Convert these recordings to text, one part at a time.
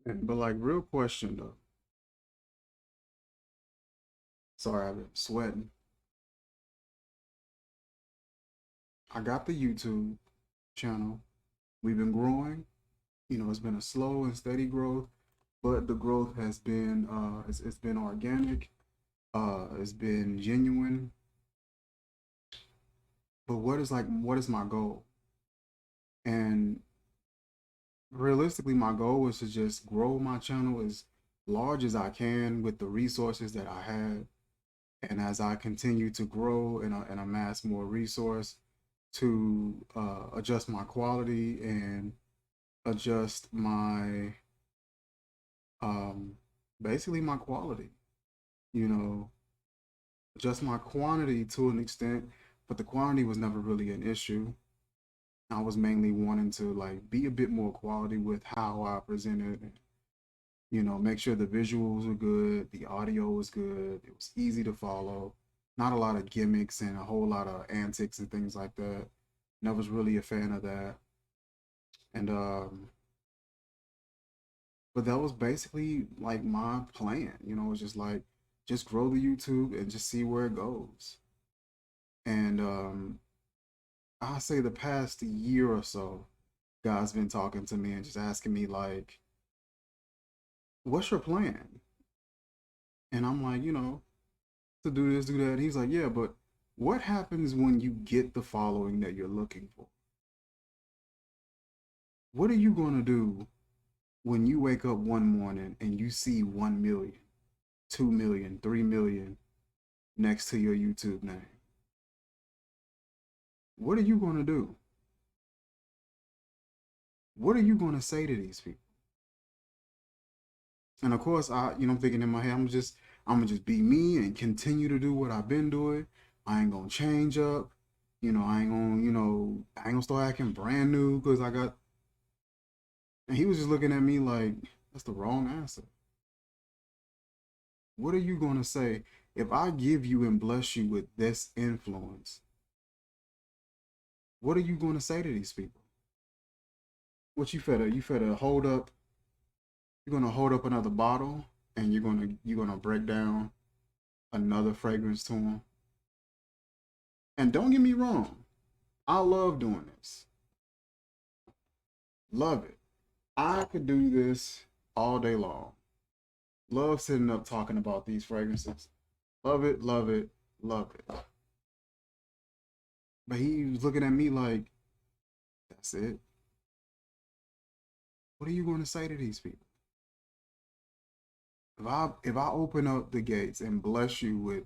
But like, real question though. Sorry, I've been sweating. I got the YouTube channel. We've been growing. It's been a slow and steady growth, but the growth has been it's been organic. It's been genuine. But what is my goal? And realistically, my goal is to just grow my channel as large as I can with the resources that I have. And as I continue to grow and amass more resource to adjust my quality and adjust my um, basically my quality, you know, adjust my quantity to an extent, but the quantity was never really an issue. I was mainly wanting to like be a bit more quality with how I presented, make sure the visuals were good, the audio was good, it was easy to follow, not a lot of gimmicks and a whole lot of antics and things like that. And I was really a fan of that. And but that was basically like my plan, it's just like just grow the YouTube and just see where it goes. And I say the past year or so, God's been talking to me and just asking me like, what's your plan? And I'm like, to do this, do that. And he's like, yeah, but what happens when you get the following that you're looking for? What are you going to do when you wake up one morning and you see 1 million, 2 million, 3 million next to your YouTube name? What are you going to do? What are you going to say to these people? And of course, I'm thinking in my head, I'm gonna just be me and continue to do what I've been doing. I ain't gonna change up. I ain't gonna start acting brand new because I got. And he was just looking at me like, that's the wrong answer. What are you gonna say if I give you and bless you with this influence? What are you gonna say to these people? What you fed a hold up? You're gonna hold up another bottle and you're gonna break down another fragrance to them. And don't get me wrong, I love doing this. Love it. I could do this all day long. Love sitting up talking about these fragrances. Love it, love it, love it. But he was looking at me like, that's it. What are you going to say to these people? If I open up the gates and bless you with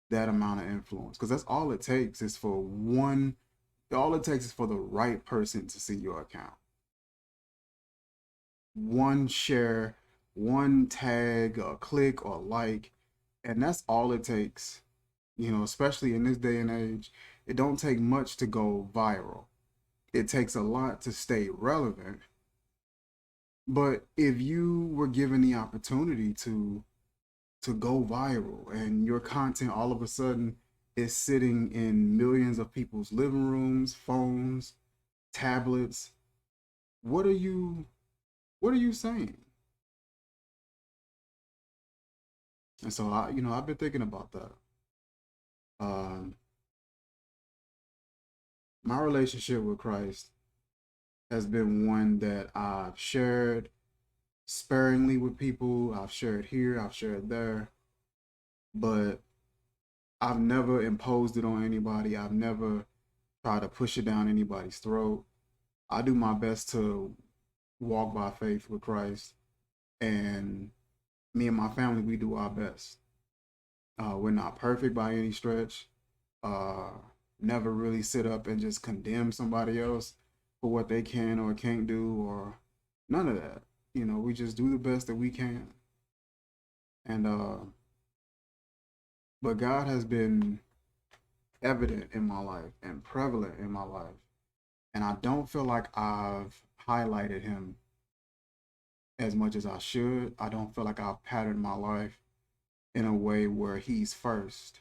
that amount of influence, because that's all it takes is for one, all it takes is for the right person to see your account. One share, one tag, a click or like, and that's all it takes. Especially in this day and age, it don't take much to go viral. It takes a lot to stay relevant. But if you were given the opportunity to go viral and your content all of a sudden is sitting in millions of people's living rooms, phones, tablets, what are you saying? And so I've been thinking about that. Um, my relationship with Christ has been one that I've shared sparingly with people. I've shared here, I've shared there, but I've never imposed it on anybody. I've never tried to push it down anybody's throat. I do my best to walk by faith with Christ, and me and my family, we do our best. We're not perfect by any stretch. Uh, Never really sit up and just condemn somebody else for what they can or can't do, or none of that. We just do the best that we can. And but God has been evident in my life and prevalent in my life. And I don't feel like I've highlighted him as much as I should. I don't feel like I've patterned my life in a way where he's first.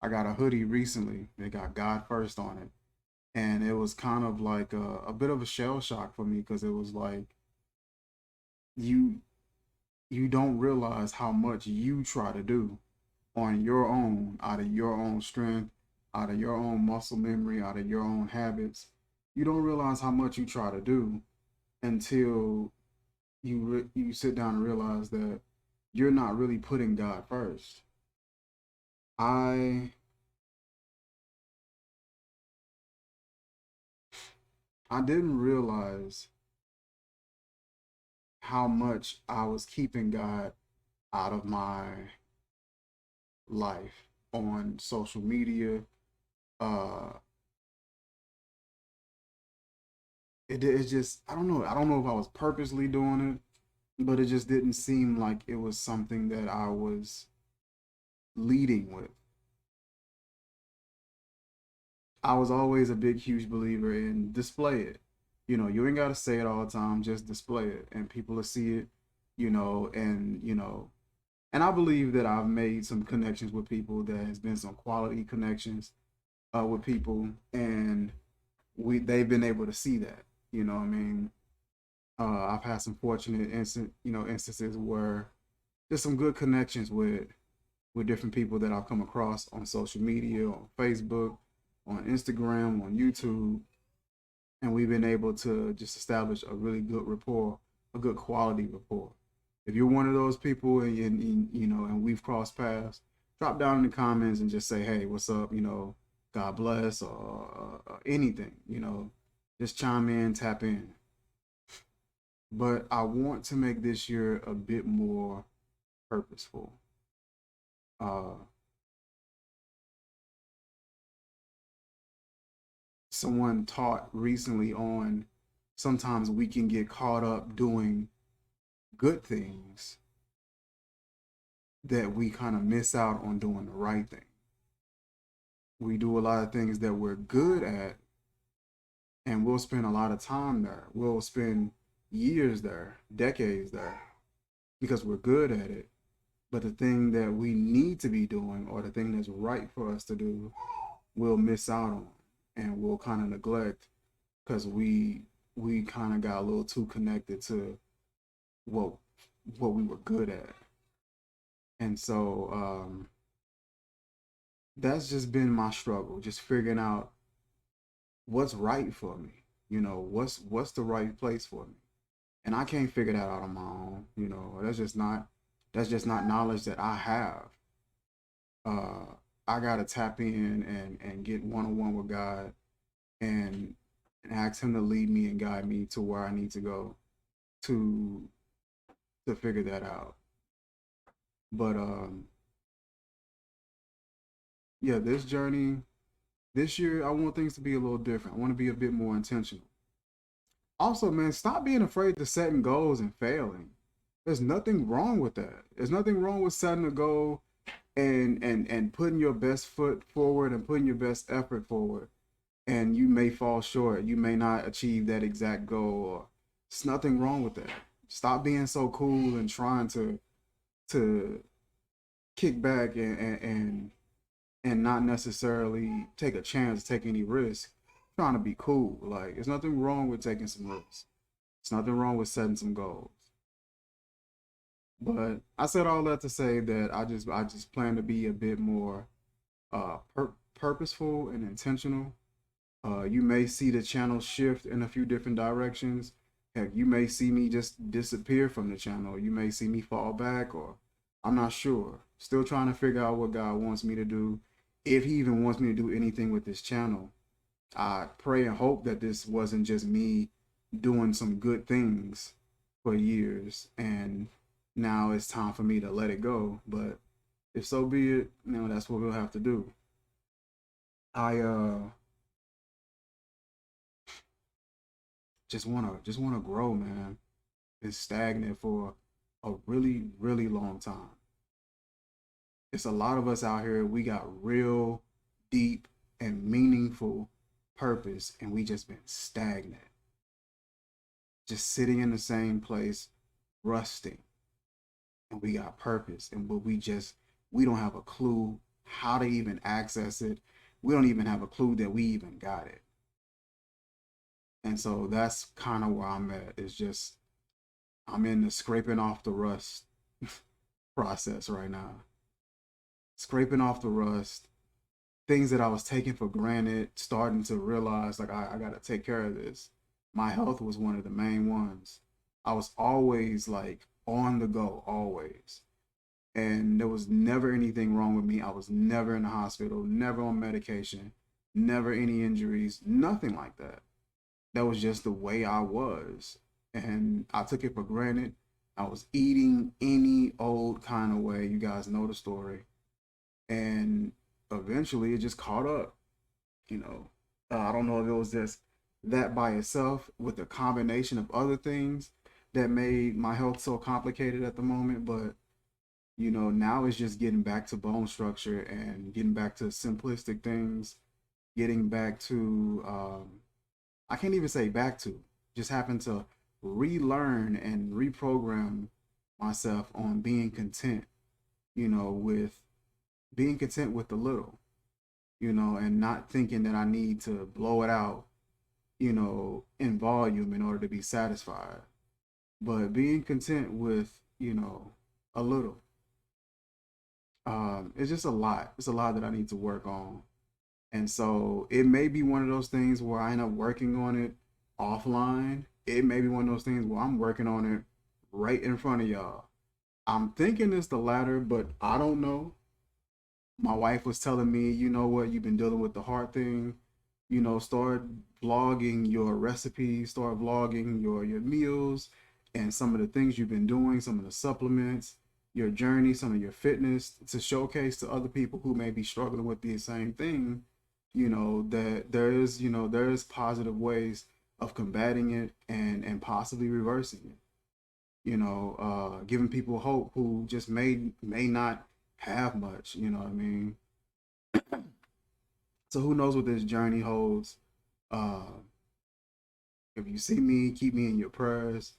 I got a hoodie recently that got God first on it. And it was kind of like a bit of a shell shock for me because it was like you you don't realize how much you try to do on your own, out of your own strength, out of your own muscle memory, out of your own habits. You don't realize how much you try to do until you sit down and realize that you're not really putting God first. I I didn't realize how much I was keeping God out of my life on social media. Uh, it's just I don't know. I don't know if I was purposely doing it, but it just didn't seem like it was something that I was leading with. I was always a big, huge believer in display it. You ain't got to say it all the time, just display it, and people will see it, and I believe that I've made some connections with people. That has been some quality connections with people, and they've been able to see that. You know, what I mean, I've had some fortunate instances where there's some good connections with different people that I've come across on social media, on Facebook, on Instagram, on YouTube, and we've been able to just establish a really good rapport, a good quality rapport. If you're one of those people and we've crossed paths, drop down in the comments and just say, hey, what's up? God bless or anything. Just chime in, tap in. But I want to make this year a bit more purposeful. Uh, Someone taught recently on sometimes we can get caught up doing good things that we kind of miss out on doing the right thing. We do a lot of things that we're good at, and we'll spend a lot of time there. We'll spend years there, decades there, because we're good at it. But the thing that we need to be doing, or the thing that's right for us to do, we'll miss out on, and we'll kind of neglect because we kind of got a little too connected to what what we were good at. And so that's just been my struggle, just figuring out what's right for me. What's the right place for me. And I can't figure that out on my own. That's just not knowledge that I have. Uh I gotta tap in and get one on one with God and ask him to lead me and guide me to where I need to go to figure that out. But yeah, this year I want things to be a little different. I want to be a bit more intentional. Also, man, stop being afraid to setting goals and failing. There's nothing wrong with that. There's nothing wrong with setting a goal and putting your best foot forward and putting your best effort forward. And you may fall short. You may not achieve that exact goal. Or there's nothing wrong with that. Stop being so cool and trying to kick back and not necessarily take a chance, take any risk. Trying to be cool. Like, there's nothing wrong with taking some risks. There's nothing wrong with setting some goals. But I said all that to say that I just plan to be a bit more purposeful and intentional. You may see the channel shift in a few different directions. Heck, you may see me just disappear from the channel. You may see me fall back, or I'm not sure. Still trying to figure out what God wants me to do, if He even wants me to do anything with this channel. I pray and hope that this wasn't just me doing some good things for years and now it's time for me to let it go. But if so be it, that's what we'll have to do. I just wanna grow, man. Been stagnant for a really, really long time. It's a lot of us out here, we got real deep and meaningful purpose, and we just been stagnant. Just sitting in the same place, rusting. And we got purpose. And but we don't have a clue how to even access it. We don't even have a clue that we even got it. And so that's kind of where I'm at. It's just I'm in the scraping off the rust process right now. Scraping off the rust, things that I was taking for granted, starting to realize like I gotta take care of this. My health was one of the main ones. I was always like on the go, always. And there was never anything wrong with me. I was never in the hospital, never on medication, never any injuries, nothing like that. That was just the way I was. And I took it for granted. I was eating any old kind of way. You guys know the story. And eventually it just caught up, you know. I don't know if it was just that by itself with a combination of other things that made my health so complicated at the moment, but now it's just getting back to bone structure and getting back to simplistic things, getting back to, I can't even say back to, just having to relearn and reprogram myself on being content, with being content with the little, and not thinking that I need to blow it out, in volume in order to be satisfied, but being content with, a little. It's just a lot. It's a lot that I need to work on. And so it may be one of those things where I end up working on it offline. It may be one of those things where I'm working on it right in front of y'all. I'm thinking it's the latter, but I don't know. My wife was telling me, you know what, you've been dealing with the heart thing. Start vlogging your recipes, start vlogging your meals and some of the things you've been doing, some of the supplements, your journey, some of your fitness to showcase to other people who may be struggling with the same thing, that there is positive ways of combating it and possibly reversing it. Giving people hope who just may not have much, you know what I mean? So who knows what this journey holds? Uh, if you see me, keep me in your prayers.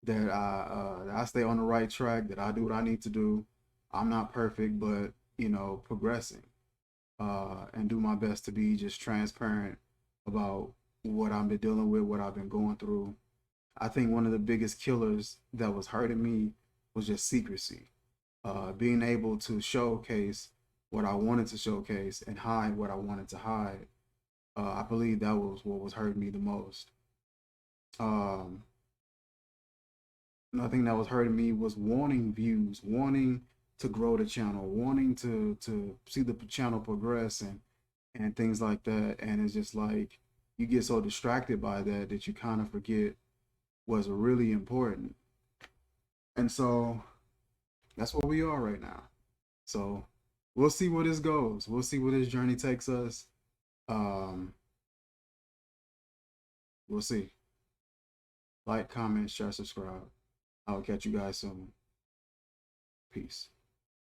That I stay on the right track. That I do what I need to do. I'm not perfect, but progressing. And do my best to be just transparent about what I've been dealing with, what I've been going through. I think one of the biggest killers that was hurting me was just secrecy. Being able to showcase what I wanted to showcase and hide what I wanted to hide. I believe that was what was hurting me the most. Um, Another thing that was hurting me was wanting views, wanting to grow the channel, wanting to see the channel progress and things like that. And it's just like you get so distracted by that that you kind of forget what's really important. And so that's where we are right now. So we'll see where this goes. We'll see where this journey takes us. Um, we'll see. Like, comment, share, subscribe. I'll catch you guys soon. Peace.